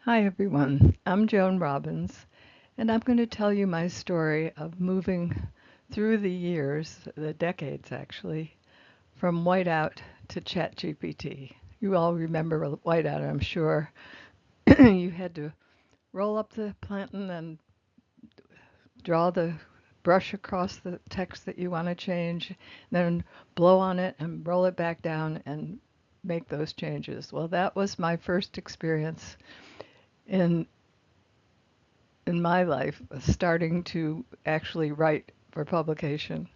Hi everyone, I'm Joan Robbins, and I'm going to tell you my story of moving through the years, the decades actually, from whiteout to Chatgpt. You all remember whiteout, I'm sure. You had to roll up the plantain and draw the brush across the text that you want to change, then blow on it and roll it back down and make those changes. Well, that was my first experience in my life, starting to actually write for publication.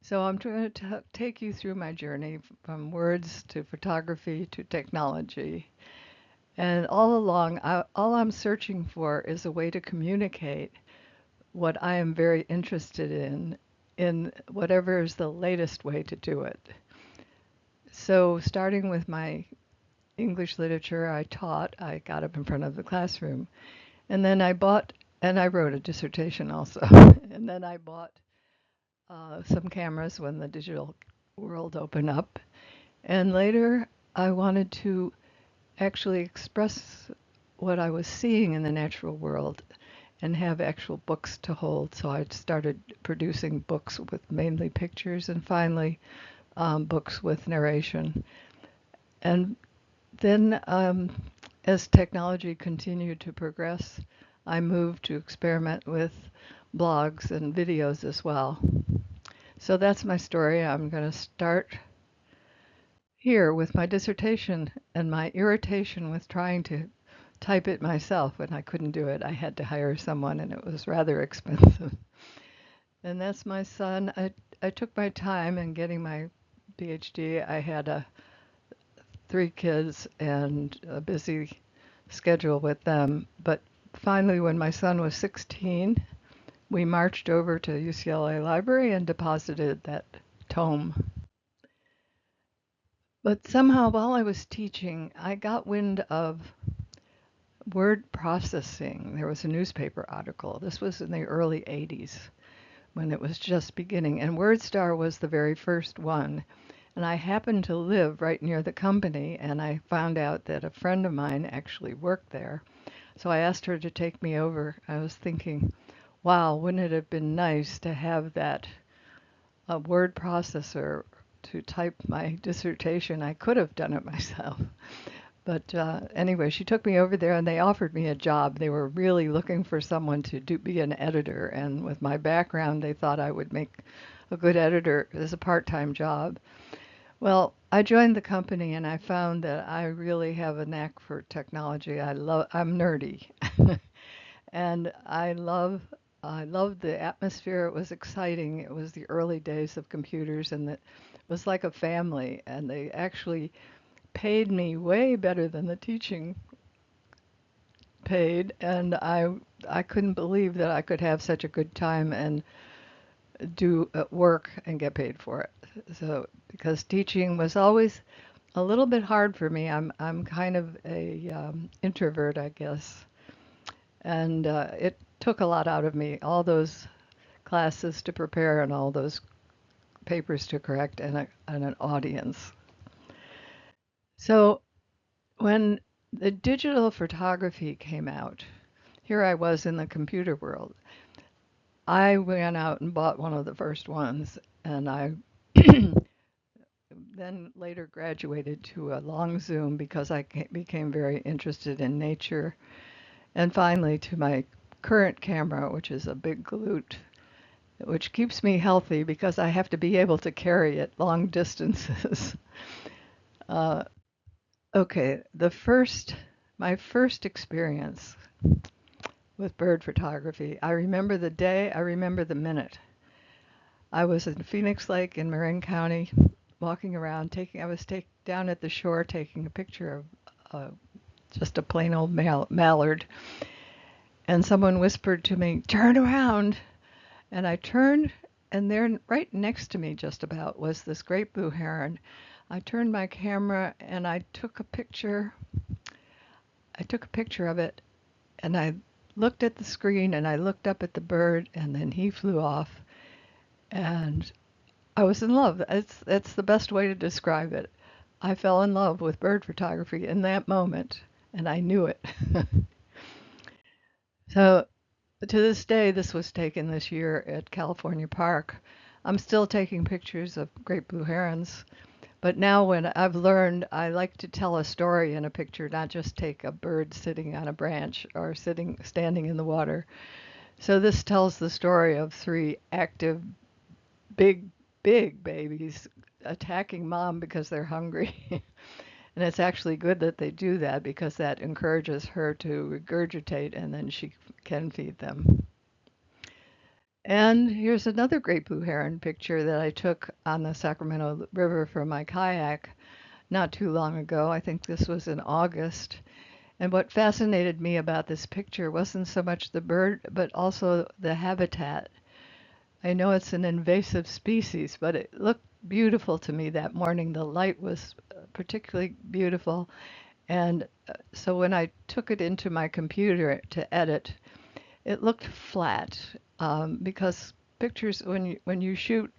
So I'm trying to take you through my journey from words to photography to technology. And all along, all I'm searching for is a way to communicate what I am very interested in whatever is the latest way to do it. So starting with my English literature I taught, I got up in front of the classroom. And then and I wrote a dissertation also. And then I bought some cameras when the digital world opened up. And later, I wanted to actually express what I was seeing in the natural world and have actual books to hold. So I started producing books with mainly pictures and finally books with narration. And then, as technology continued to progress, I moved to experiment with blogs and videos as well. So that's my story. I'm going to start here with my dissertation and my irritation with trying to type it myself when I couldn't do it. I had to hire someone and it was rather expensive. And that's my son. I took my time in getting my PhD. I had three kids and a busy schedule with them. But finally, when my son was 16, we marched over to UCLA Library and deposited that tome. But somehow, while I was teaching, I got wind of word processing. There was a newspaper article. This was in the early 80s when it was just beginning, and WordStar was the very first one. And I happened to live right near the company, and I found out that a friend of mine actually worked there. So I asked her to take me over. I was thinking, wow, wouldn't it have been nice to have that word processor to type my dissertation? I could have done it myself. But anyway, she took me over there and they offered me a job. They were really looking for someone to be an editor. And with my background, they thought I would make a good editor as a part-time job. Well, I joined the company and I found that I really have a knack for technology. I'm nerdy. And I loved the atmosphere. It was exciting. It was the early days of computers and it was like a family. And they actually paid me way better than the teaching paid. And I couldn't believe that I could have such a good time and do work and get paid for it. So because teaching was always a little bit hard for me. I'm kind of a introvert, I guess, and it took a lot out of me. All those classes to prepare and all those papers to correct and an audience. So when the digital photography came out, here I was in the computer world. I went out and bought one of the first ones, and I then later graduated to a long zoom because became very interested in nature. And finally, to my current camera, which is a big galoot, which keeps me healthy because I have to be able to carry it long distances. uh, okay, my first experience with bird photography, I remember the day, I remember the minute. I was in Phoenix Lake in Marin County, walking around, I was down at the shore taking a picture of just a plain old mallard, and someone whispered to me, "Turn around." And I turned, and there, right next to me, just about, was this great blue heron. I turned my camera and I took a picture. I took a picture of it, and I looked at the screen and I looked up at the bird, and then he flew off, and I was in love. That's the best way to describe it. I fell in love with bird photography in that moment, and I knew it. So to this day, this was taken this year at California Park. I'm still taking pictures of great blue herons, but now when I've learned, I like to tell a story in a picture, not just take a bird sitting on a branch or standing in the water. So this tells the story of three active, big, big babies attacking mom because they're hungry. And it's actually good that they do that because that encourages her to regurgitate and then she can feed them. And here's another great blue heron picture that I took on the Sacramento River from my kayak not too long ago. I think this was in August. And what fascinated me about this picture wasn't so much the bird, but also the habitat. I know it's an invasive species, but it looked beautiful to me that morning. The light was particularly beautiful. And so when I took it into my computer to edit, it looked flat because pictures, when you shoot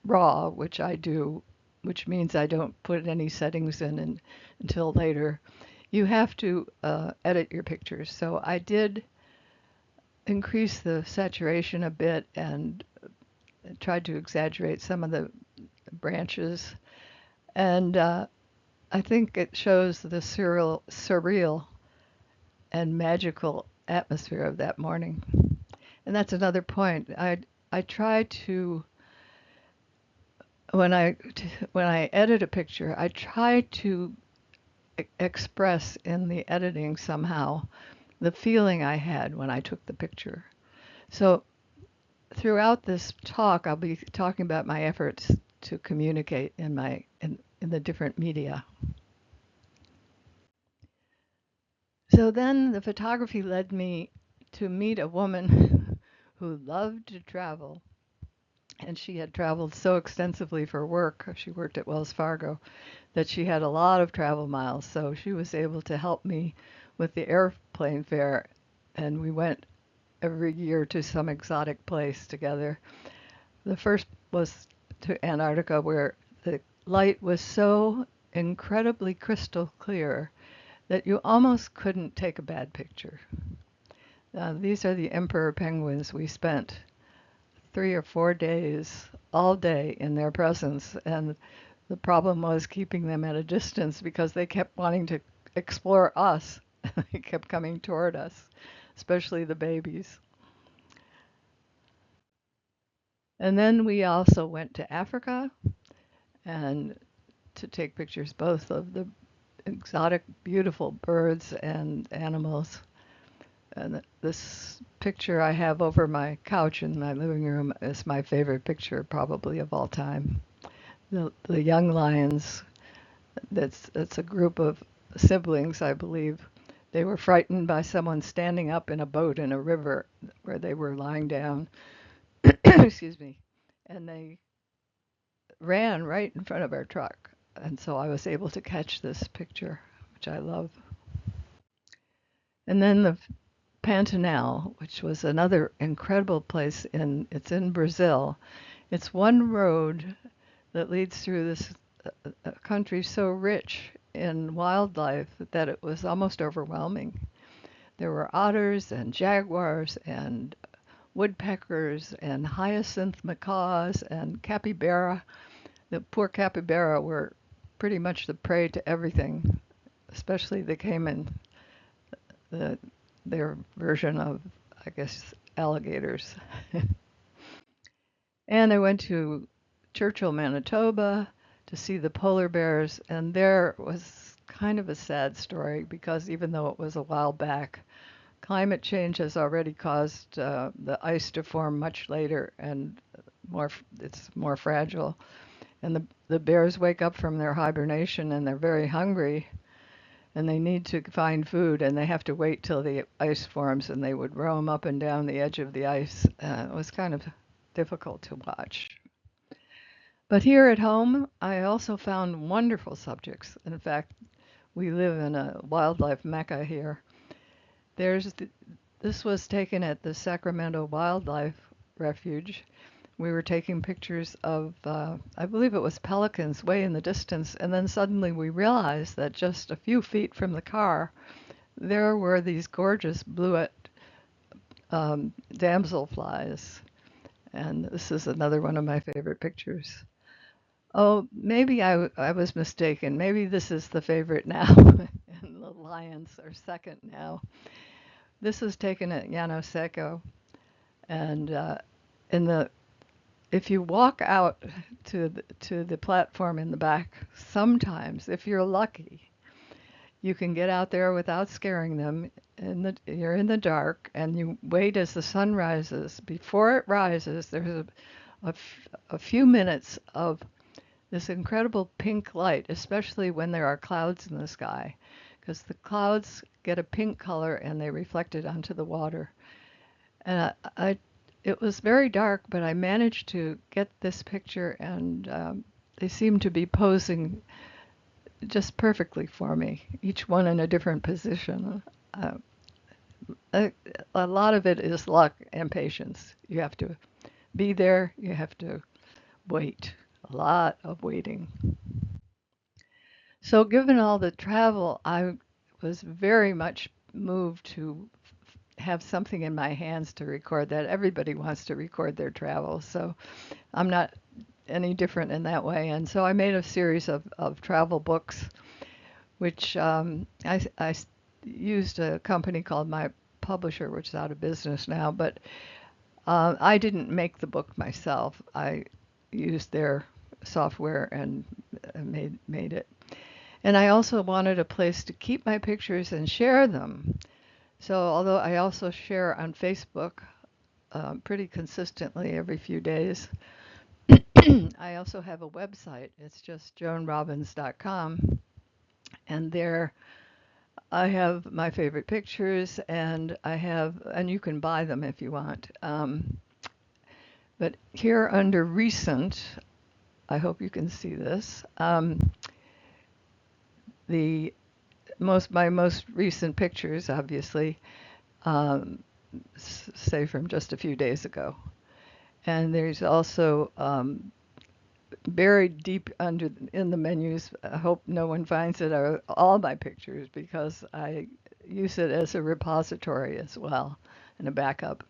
raw, which I do, which means I don't put any settings until later, you have to edit your pictures. So I did increase the saturation a bit and tried to exaggerate some of the branches. And I think it shows the surreal and magical atmosphere of that morning. And that's another point. I try to when I when I edit a picture, I try to express in the editing somehow the feeling I had when I took the picture. So throughout this talk, I'll be talking about my efforts to communicate in the different media. So then the photography led me to meet a woman who loved to travel, and she had traveled so extensively for work. She worked at Wells Fargo that she had a lot of travel miles, so she was able to help me with the airplane fare, and we went every year to some exotic place together. The first was to Antarctica, where the light was so incredibly crystal clear that you almost couldn't take a bad picture. These are the emperor penguins. We spent 3 or 4 days, all day in their presence, and the problem was keeping them at a distance because they kept wanting to explore us. They kept coming toward us, especially the babies. And then we also went to Africa and to take pictures both of the exotic, beautiful birds and animals. And this picture I have over my couch in my living room is my favorite picture, probably of all time. The young lions, that's a group of siblings, I believe. They were frightened by someone standing up in a boat in a river where they were lying down. Excuse me. And they ran right in front of our truck. And so I was able to catch this picture, which I love. And then the Pantanal, which was another incredible place it's in Brazil. It's one road that leads through this country so rich in wildlife that it was almost overwhelming. There were otters and jaguars and woodpeckers and hyacinth macaws and capybara. The poor capybara were pretty much the prey to everything, especially the caiman, the, their version of, I guess, alligators. And I went to Churchill, Manitoba to see the polar bears, and there was kind of a sad story because even though it was a while back, climate change has already caused the ice to form much later and it's more fragile. And the bears wake up from their hibernation and they're very hungry and they need to find food and they have to wait till the ice forms and they would roam up and down the edge of the ice. It was kind of difficult to watch. But here at home, I also found wonderful subjects. In fact, we live in a wildlife mecca here. There's this was taken at the Sacramento Wildlife Refuge, We were taking pictures of, I believe it was pelicans way in the distance, and then suddenly we realized that just a few feet from the car, there were these gorgeous bluet damselflies. And this is another one of my favorite pictures. Oh, maybe I was mistaken. Maybe this is the favorite now, and the lions are second now. This was taken at Llano Seco, and in the if you walk out to the platform in the back, sometimes, if you're lucky, you can get out there without scaring them. You're in the dark, and you wait as the sun rises. Before it rises, there's a few minutes of this incredible pink light, especially when there are clouds in the sky, because the clouds get a pink color and they reflect it onto the water. And it was very dark, but I managed to get this picture, and they seemed to be posing just perfectly for me, each one in a different position. Uh, a lot of it is luck and patience. You have to be there, you have to wait, a lot of waiting. So, given all the travel, I was very much moved to have something in my hands to record that. Everybody wants to record their travel, so I'm not any different in that way. And so I made a series of travel books, which I used a company called My Publisher, which is out of business now, but I didn't make the book myself. I used their software and made it. And I also wanted a place to keep my pictures and share them. So although I also share on Facebook pretty consistently every few days, I also have a website. It's just joanrobbins.com. And there I have my favorite pictures, and and you can buy them if you want. But here under recent, I hope you can see this. The my most recent pictures, obviously, um, say from just a few days ago. And there's also buried deep under in the menus. I hope no one finds it. Are all my pictures because I use it as a repository as well and a backup.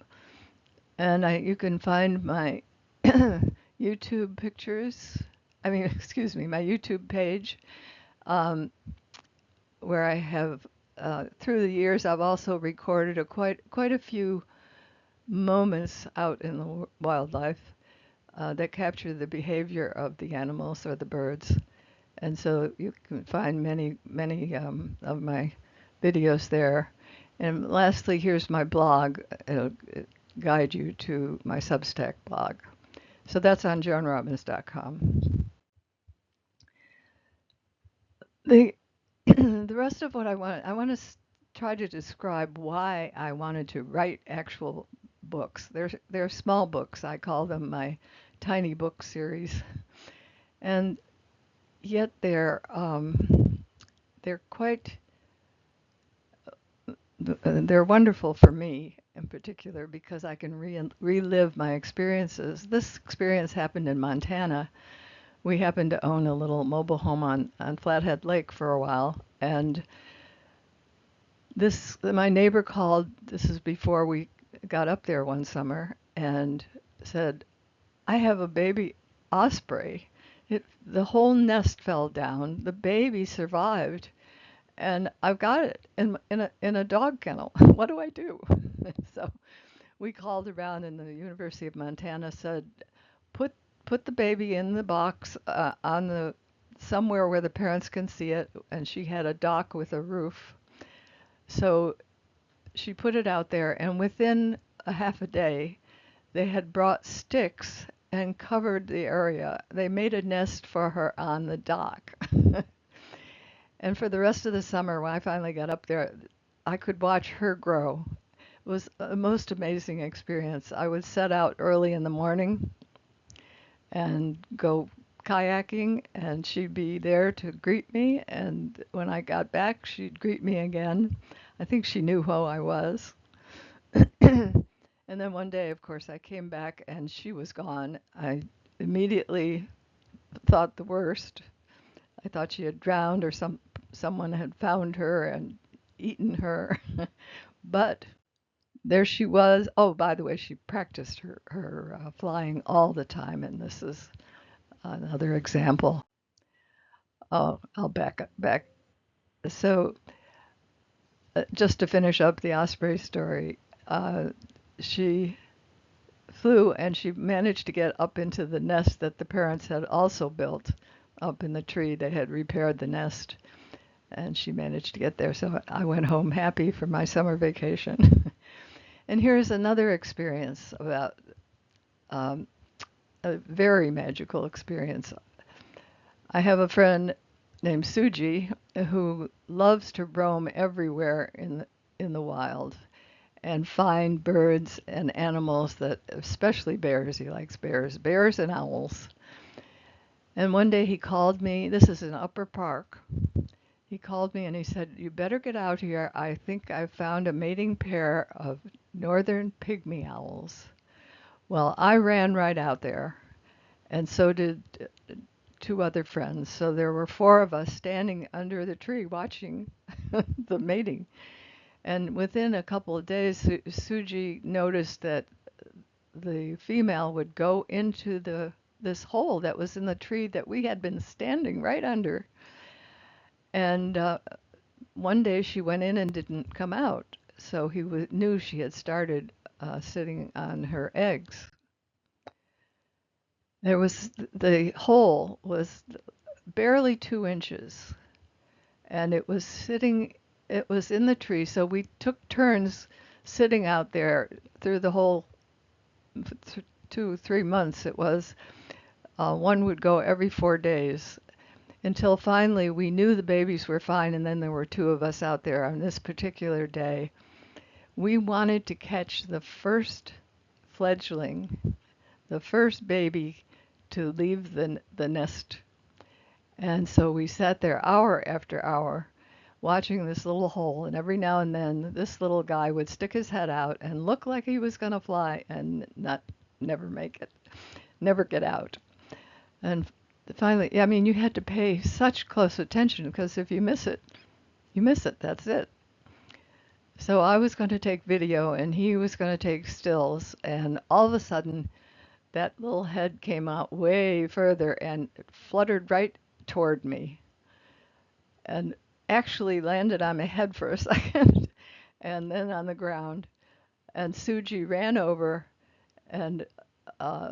And you can find my YouTube pictures. I mean, excuse me, my YouTube page, um, where I have through the years I've also recorded quite a few moments out in the wildlife that capture the behavior of the animals or the birds. And so you can find many of my videos there. And lastly, here's my blog. It'll guide you to my Substack blog. So that's on joanrobbins.com. The the rest of what I want to try to describe why I wanted to write actual books. They're small books. I call them my tiny book series, and yet they're quite they're wonderful for me in particular because I can relive my experiences. This experience happened in Montana. We happened to own a little mobile home on Flathead Lake for a while, and my neighbor called. This is before we got up there one summer, and said, "I have a baby osprey. The whole nest fell down. The baby survived, and I've got it in a dog kennel. What do I do?" So we called around, and the University of Montana said, "Put put the baby in the box on the somewhere where the parents can see it." And she had a dock with a roof, so she put it out there, and within a half a day, they had brought sticks and covered the area. They made a nest for her on the dock. And for the rest of the summer, when I finally got up there, I could watch her grow. It was a most amazing experience. I would set out early in the morning and go kayaking, and she'd be there to greet me. And when I got back, she'd greet me again. I think she knew who I was. And then one day, of course, I came back and she was gone. I immediately thought the worst. I thought she had drowned or someone had found her and eaten her. But there she was. Oh, by the way, she practiced her flying all the time, and this is another example. Oh, I'll back. So, just to finish up the osprey story, uh, she flew and she managed to get up into the nest that the parents had also built up in the tree. They had repaired the nest, and she managed to get there. So I went home happy for my summer vacation. And here's another experience about um, a very magical experience. I have a friend named Suji who loves to roam everywhere in the wild and find birds and animals that, especially bears, he likes bears and owls. And one day he called me, this is in Upper Park. He called me and he said, "You better get out here. I think I've found a mating pair of northern pygmy owls." Well, I ran right out there, and so did two other friends. So there were four of us standing under the tree watching the mating. And within a couple of days, Suji noticed that the female would go into this hole that was in the tree that we had been standing right under. And one day she went in and didn't come out. So he knew she had started sitting on her eggs. There was the hole was barely 2 inches, and it was in the tree. So we took turns sitting out there through the whole 2, 3 months. It was one would go every 4 days until finally we knew the babies were fine, and then there were two of us out there on this particular day. We wanted to catch the first fledgling, the first baby to leave the nest. And so we sat there hour after hour watching this little hole, and every now and then this little guy would stick his head out and look like he was going to fly and never make it, never get out. And finally, I mean, you had to pay such close attention because if you miss it, you miss it. That's it. So I was going to take video and he was going to take stills, and all of a sudden that little head came out way further and it fluttered right toward me and actually landed on my head for a second and then on the ground. And Suji ran over and uh,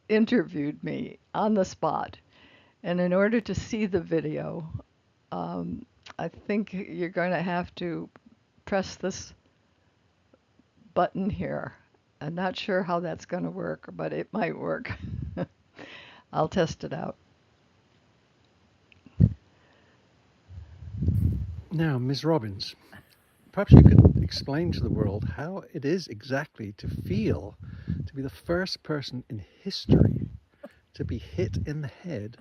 interviewed me on the spot. And in order to see the video, um, I think you're going to have to press this button here. I'm not sure how that's going to work, but it might work. I'll test it out. Now, Ms. Robbins, perhaps you could explain to the world how it is exactly to feel to be the first person in history to be hit in the head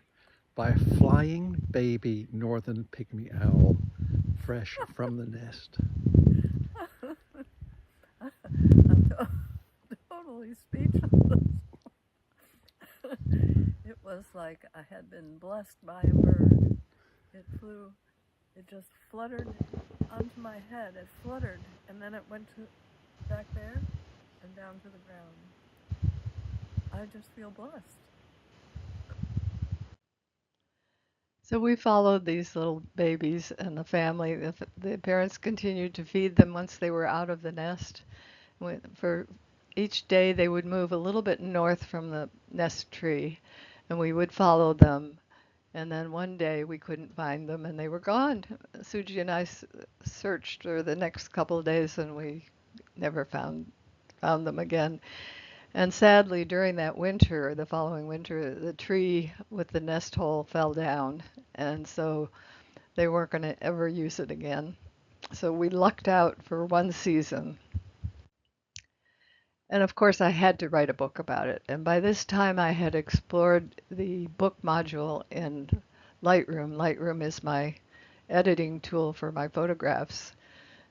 by a flying baby northern pygmy owl fresh from the nest. I'm totally speechless. It was like I had been blessed by a bird. It flew, it just fluttered onto my head. It fluttered, and then it went back there and down to the ground. I just feel blessed. So we followed these little babies and the family. The parents continued to feed them once they were out of the nest. For each day, they would move a little bit north from the nest tree, and we would follow them. And then one day we couldn't find them, and they were gone. Suji and I searched for the next couple of days, and we never found them again. And sadly, during that winter, the following winter, the tree with the nest hole fell down, and so they weren't going to ever use it again. So we lucked out for one season. And of course, I had to write a book about it. And by this time, I had explored the book module in Lightroom. Lightroom is my editing tool for my photographs.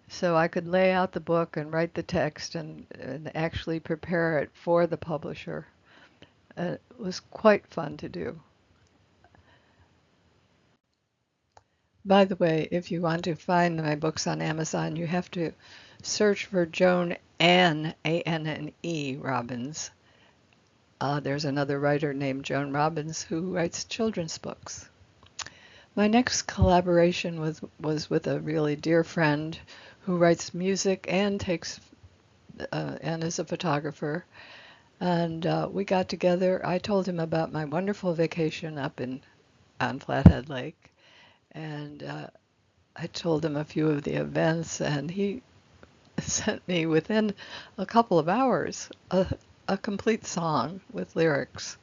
So I could lay out the book and write the text and actually prepare it for the publisher. It was quite fun to do. By the way, if you want to find my books on Amazon, you have to search for Joan Anne, A-N-N-E, Robbins. There's another writer named Joan Robbins who writes children's books. My next collaboration was with a really dear friend who writes music and takes and is a photographer. And we got together. I told him about my wonderful vacation up in on Flathead Lake, and I told him a few of the events, and he sent me within a couple of hours a complete song with lyrics.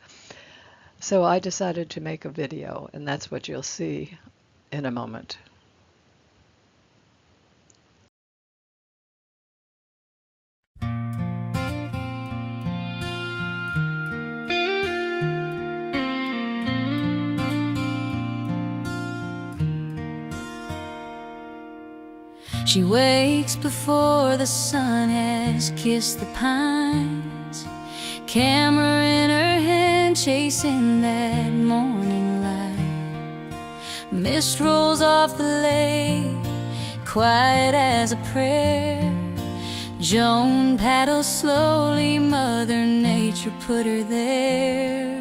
So I decided to make a video, and that's what you'll see in a moment. She wakes before the sun has kissed the pines, camera in her hand, chasing that morning light. Mist rolls off the lake, quiet as a prayer. Joan paddles slowly, Mother Nature put her there.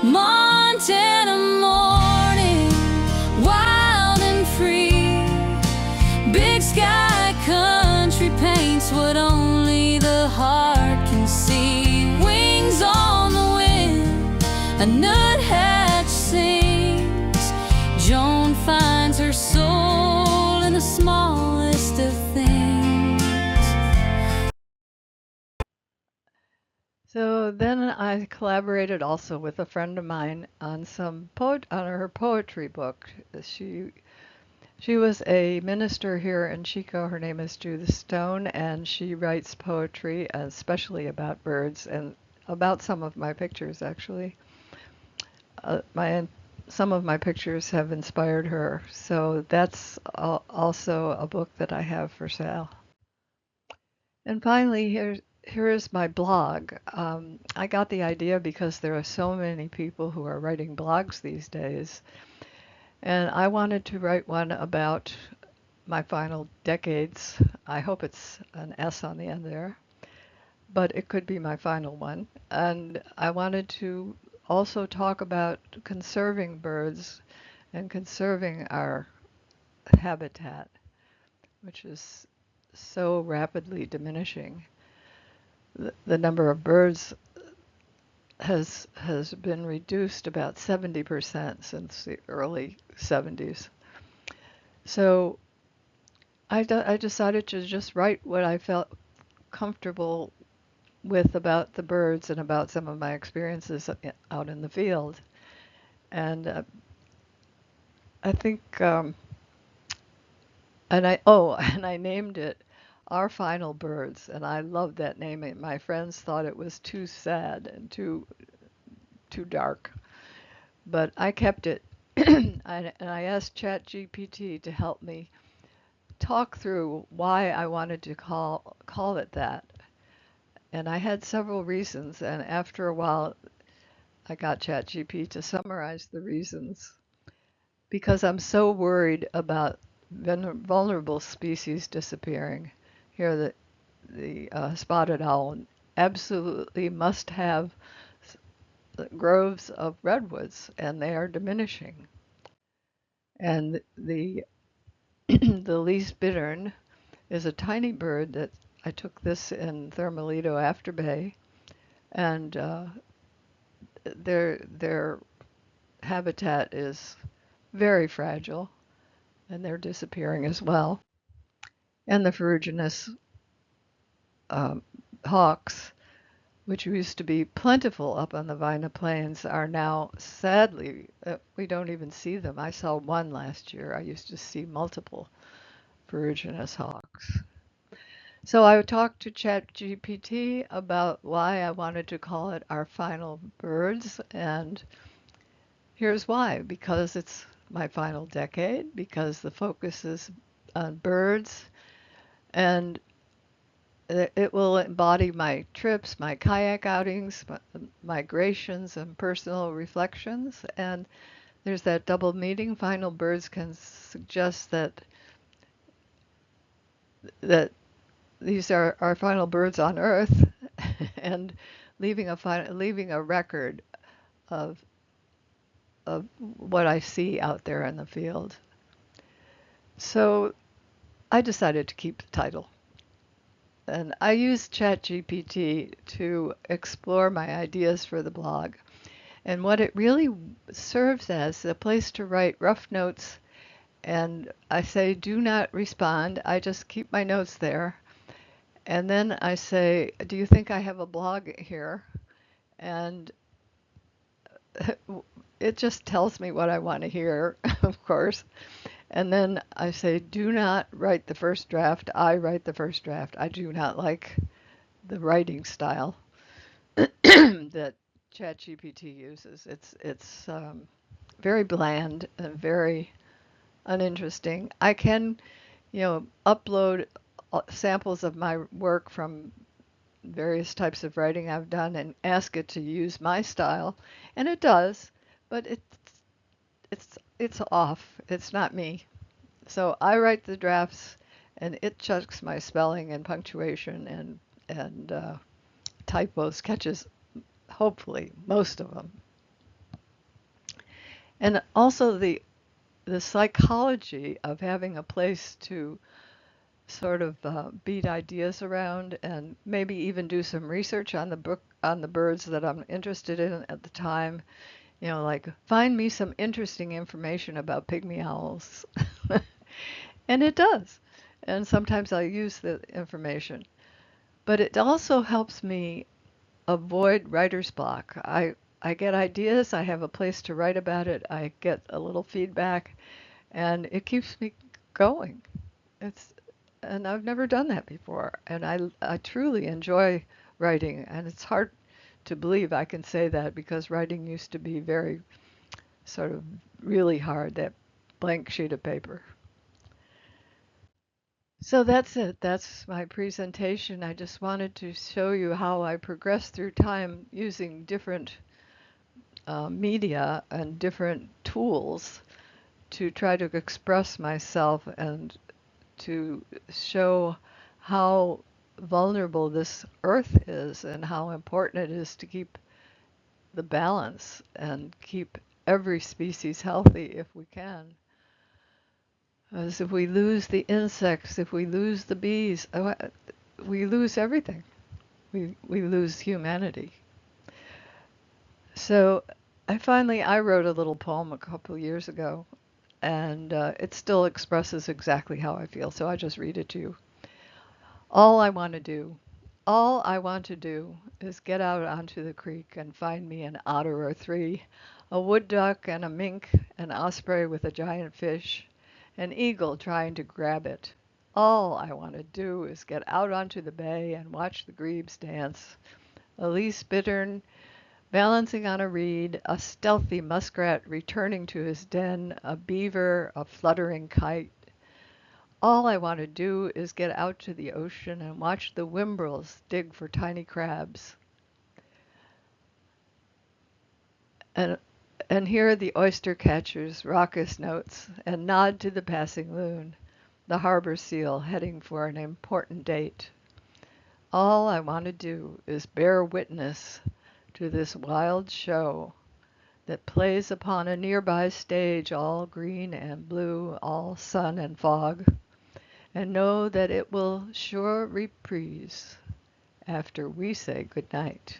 Montana morning, wild and free. Big sky country paints what only the heart can see. Wings on the wind, a nuthatch sings. Joan finds her soul in the smallest of things. So then I collaborated also with a friend of mine on on her poetry book. She was a minister here in Chico. Her name is Judith Stone, and she writes poetry, especially about birds and about some of my pictures, actually. My Some of my pictures have inspired her, so that's also a book that I have for sale. And finally, here is my blog. I got the idea because there are so many people who are writing blogs these days, and I wanted to write one about my final decades. I hope it's an S on the end there, but it could be my final one. And I wanted to also talk about conserving birds and conserving our habitat, which is so rapidly diminishing. The number of birds has been reduced about 70% since the early 70s. So I decided to just write what I felt comfortable with about the birds and about some of my experiences out in the field. And I think, and I named it Our Final Birds, and I loved that name. My friends thought it was too sad and too dark, but I kept it. And I asked ChatGPT to help me talk through why I wanted to call it that. And I had several reasons, and after a while, I got ChatGPT to summarize the reasons because I'm so worried about vulnerable species disappearing. Here, the spotted owl absolutely must have groves of redwoods, and they are diminishing. And the the least bittern is a tiny bird that I took this in Thermalito Afterbay, and their habitat is very fragile, and they're disappearing as well. And the ferruginous um, hawks, which used to be plentiful up on the Vina Plains, are now sadly we don't even see them. I saw one last year. I used to see multiple ferruginous hawks. So I talked to ChatGPT about why I wanted to call it Our Final Birds, and here's why. Because it's my final decade, because the focus is on birds, and it will embody my trips, my kayak outings, migrations, and personal reflections. And there's that double meaning. Final birds can suggest that these are our final birds on Earth, and leaving a record of what I see out there in the field. So I decided to keep the title. And I used Chatgpt to explore my ideas for the blog. And what it really serves as a place to write rough notes. And I say, do not respond. I just keep my notes there. And then I say, do you think I have a blog here? And it just tells me what I want to hear, of course. And then I say, do not write the first draft. I write the first draft. I do not like the writing style that ChatGPT uses. It's very bland and very uninteresting. I can, upload samples of my work from various types of writing I've done and ask it to use my style, and it does, but it's off. It's not me. So I write the drafts, and it checks my spelling and punctuation and typos, catches hopefully most of them. And also the psychology of having a place to sort of beat ideas around and maybe even do some research on the birds that I'm interested in at the time. Like find me some interesting information about pygmy owls. And it does. And sometimes I use the information. But it also helps me avoid writer's block. I get ideas, I have a place to write about it, I get a little feedback, and it keeps me going. It's and I've never done that before, and I truly enjoy writing, and it's hard to believe I can say that because writing used to be very sort of really hard, that blank sheet of paper. So that's it. That's my presentation. I just wanted to show you how I progress through time using different media and different tools to try to express myself and to show how vulnerable this earth is and how important it is to keep the balance and keep every species healthy if we can. As if we lose the insects, if we lose the bees, we lose everything. We lose humanity. So I wrote a little poem a couple of years ago, and it still expresses exactly how I feel. So I just read it to you. All I want to do, all I want to do is get out onto the creek and find me an otter or three, a wood duck and a mink, an osprey with a giant fish, an eagle trying to grab it. All I want to do is get out onto the bay and watch the grebes dance. A least bittern balancing on a reed, a stealthy muskrat returning to his den, a beaver, a fluttering kite. All I want to do is get out to the ocean and watch the whimbrels dig for tiny crabs. And and hear the oyster catcher's raucous notes and nod to the passing loon, the harbor seal heading for an important date. All I want to do is bear witness to this wild show that plays upon a nearby stage all green and blue, all sun and fog, and know that it will sure reprise after we say good night.